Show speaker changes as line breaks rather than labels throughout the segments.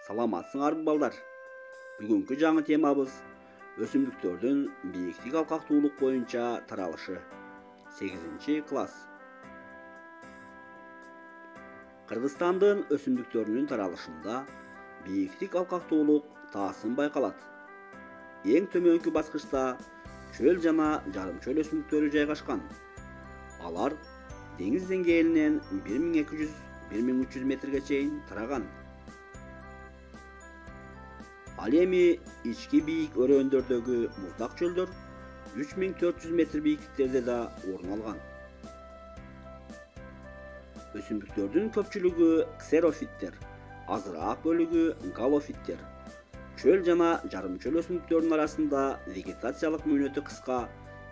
Саламатсыңарбы балдар? Бүгүнкү жаңы темабыз өсүмдүктөрдүн бийиктик алкактуулук боюнча таралышы. 8-класс. Кыргызстандын өсүмдүктөрүнүн таралышында бийиктик алкактуулук таасым байкалат. Эң төмөнкү баскычта чөл жана жарым чөл өсүмдүктөрү жайгашкан. Алар деңиз деңгээлинен 1200-1300 метрге чейин тараган. Ал эми ички бийик өрөөндөрдөгү муздак чөлдөр 3400 метр бийиктиктерде да орун алган. Өсүмдүктөрдүн көпчүлүгү ксерофиттер, азыраак бөлүгү галофиттер. Чөл жана жарым чөл өсүмдүктөрүнүн арасында вегетациялык мөөнөтү кыска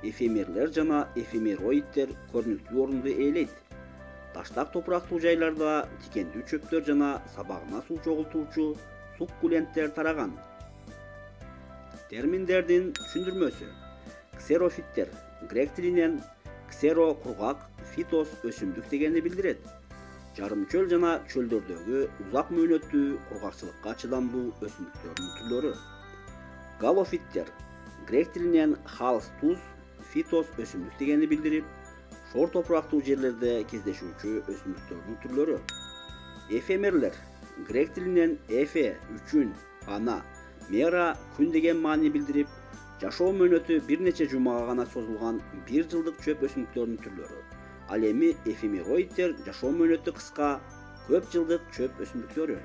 эфемерлер жана эфемероидтер көрүнүктүү орунду ээлейт. Таштак топурактуу жайларда тикендүү чөптөр жана сабагына суу чогултуучу суккуленттер тараган. Терминдердин түшүндүрмөсү. Ксерофиттер грек тилинен ксеро кургак, фитос өсүмдүк дегенди билдирет. Жарым чөл жана чөлдөрдөгү узак мөөнөттүү кургакчылыкка чыдамдуу өсүмдүктөрдүн түрлөрү. Галофиттер грек тилинен халс туз, фитос өсүмдүк дегенди билдирип, шор топурактуу жерлерде кездешүүчү өсүмдүктөрдүн түрлөрү. Эфемерлер грек тилинен эфе үчүн, ана, мера күн деген маани билдирип, жашоо мөөнөтү бир нече жумага гана созулган 1 жылдык чөп өсүмдүктөрдүн түрлөрү. Ал эми эфемероидтер жашоо мөөнөтү кыска, көп жылдык чөп өсүмдүктөрү.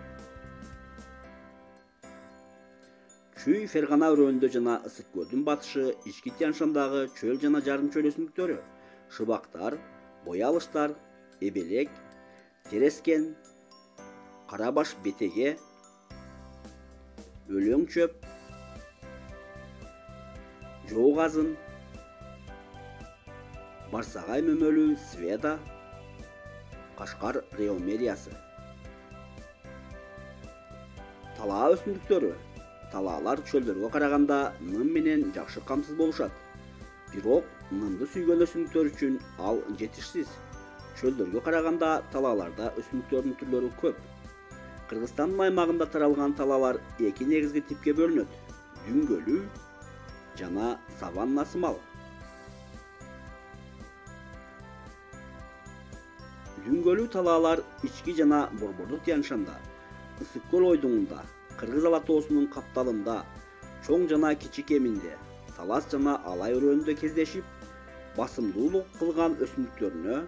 Чүй Фергана өрөөнүндө жана Ысык көлдүн батышы ички Тянь-Шандагы чөл жана жарым чөл өсүмдүктөрү. Шыбактар, боялыштар, эбелек, терескен, карабаш бетеге, өлөң чөп, жоо казын, барсагай мөмөлүү сведа, кашкар реомериясы. Талаа өсүмдүктөрү. Талаалар чөлдөргө караганда ным менен жакшы камсыз болушат. Бирок нымды сүйгөн өсүмдүктөр үчүн ал жетишсиз. Чөлдөргө караганда талааларда өсүмдүктөрдүн түрлөрү көп. Кыргызстандын аймагында таралган талаалар эки негизги типке бөлүнөт: дүңгөлүү жана саванна сымал. Дүңгөлүү талаалар ички жана борбордук Тянь-Шанда, Ысык көл ойдуңунда, Кыргыз Ала тоосунун капталында, чоң жана кичи кеминде, Талас жана Алай өрөөнүндө кездешип, басымдуулук кылган өсүмдүктөрүнө.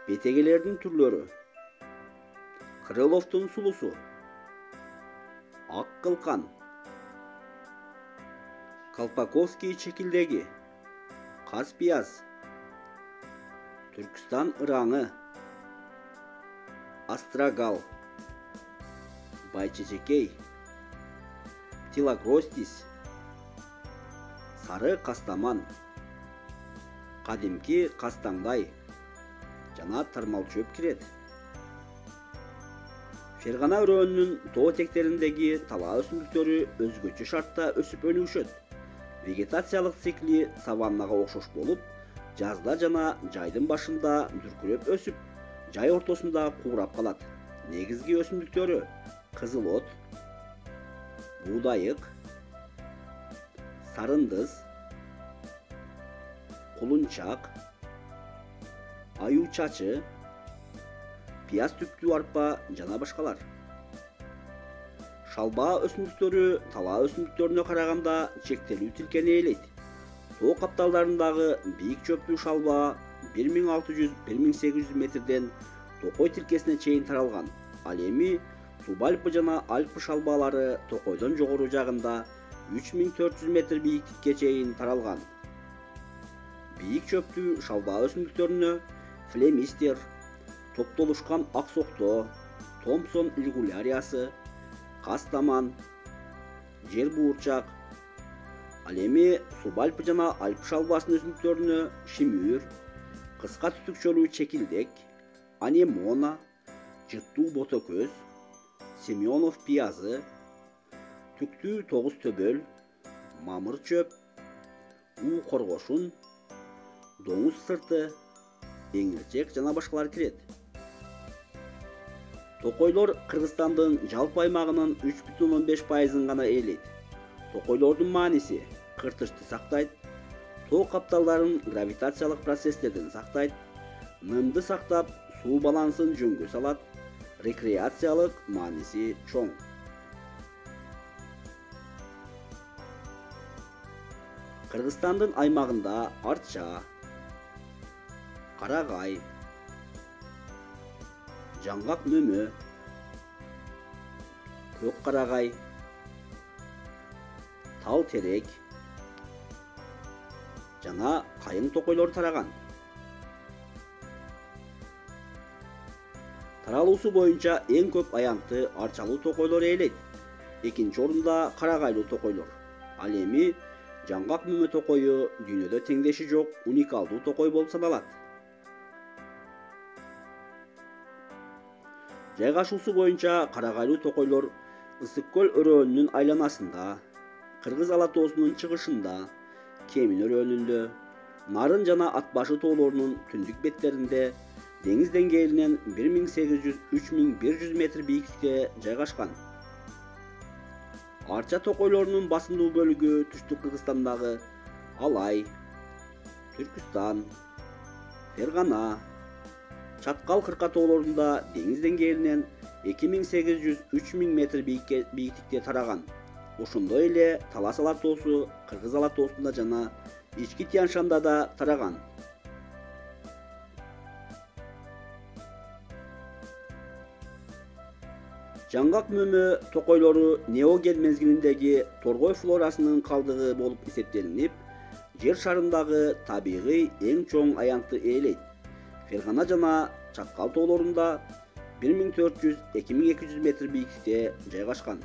Бетегелердин түрлөрү. Крыловдун сулусу, ак кылкан, Колпаковский чекилдеги, Каспияз, Түркстан ыраңы, Астрагал, Байчечекей, Тилогростис, Сары кастаман, кадимки кастаңдай жана тармалчөп кирет. Фергана өрөөнүнүн тоо тектериндеги талаа өсүмдүктөрү өзгөчө шартта өсүп өнүгүшөт. Вегетациялык цикли саваннага окшош болуп, жазда жана жайдын башында дүркүрөп өсүп, жай ортосунда куурап калат. Негизги өсүмдүктөрү: кызыл от, буудайык, сарындыз, кулунчак, аюу чачы, пияз түптүү арпа жана башкалар. Шалбаа өсүмдүктөрү талаа өсүмдүктөрүнө караганда чектелүү тилкени ээлейт. Тоо капталдарындагы бийик чөптүү шалбаа 1600-1800 метрден токой тилкесине чейин таралган. Ал эми субальпы жана альпы шалбаалары токойдон жогору жагында 3400 метр бийиктикке чейин таралган. Бийик чөптүү шалбаа өсүмдүктөрүнө флемистер, топтолушкан аксокто, Томпсон лигуляриясы, кастаман, жер буурчак. Ал эми субальпы жана альпы шалбаасынын өсүмдүктөрүнө шимүр, кыска түтүкчөлүү чекилдек, анемона, жыттуу ботокөз, Семенов пиязы, түктүү тогуз төбөл, мамыр чөп, уу коргошун, доңуз сырты, эңирчек жана башкалар кирет. Токойлор Кыргызстандын жалпы аймагынын 3,5%-ын гана ээлейт. Токойлордун мааниси кыртышты сактайт, тоо капталдарын гравитациялык процесстерден сактайт, нымды сактап, суу балансын жөнгө салат, рекреациялык мааниси чоң. Кыргызстандын аймагында арча, карагай, жаңгак мөмө, көк карагай, тал терек жана кайың токойлор тараган. Таралуусу боюнча эң көп аянтты арчалуу токойлор ээлейт. Экинчи орунда карагайлуу токойлор. Ал эми жаңгак мөмө токою дүйнөдө теңдеши жок уникалдуу токой болуп саналат. Жайгашуусу боюнча карагайлуу токойлор Ысык көл өрөөнүнүн айланасында, Кыргыз ала тоосунун чыгышында, Кемин өрөөнүндө, Нарын жана Атбашы тоолорунун түндүк беттеринде, деңиз деңгээлинен 1800–3100 метр бийиктикте жайгашкан. Арча токойлорунун басымдуу бөлүгү түштүк Кыргызстандагы Алай, Түркүстан, Фергана, Чаткал кырка тоолорунда деңиз деңгээлинен 2800–3000 метр бийиктикте тараган. Ошондой эле Талас ала тоосу Кыргыз ала тоосунда жана Ички Тянь-Шанда да тараган. Жаңгак мөмө токойлору неоген мезгилиндеги торгой флорасынын калдыгы болуп эсептелинип, жер шарындагы табигый эң чоң аянтты ээлейт. Фергана жана Чаткал тоолорунда 1400–2200 метр бийиктикте жайгашкан.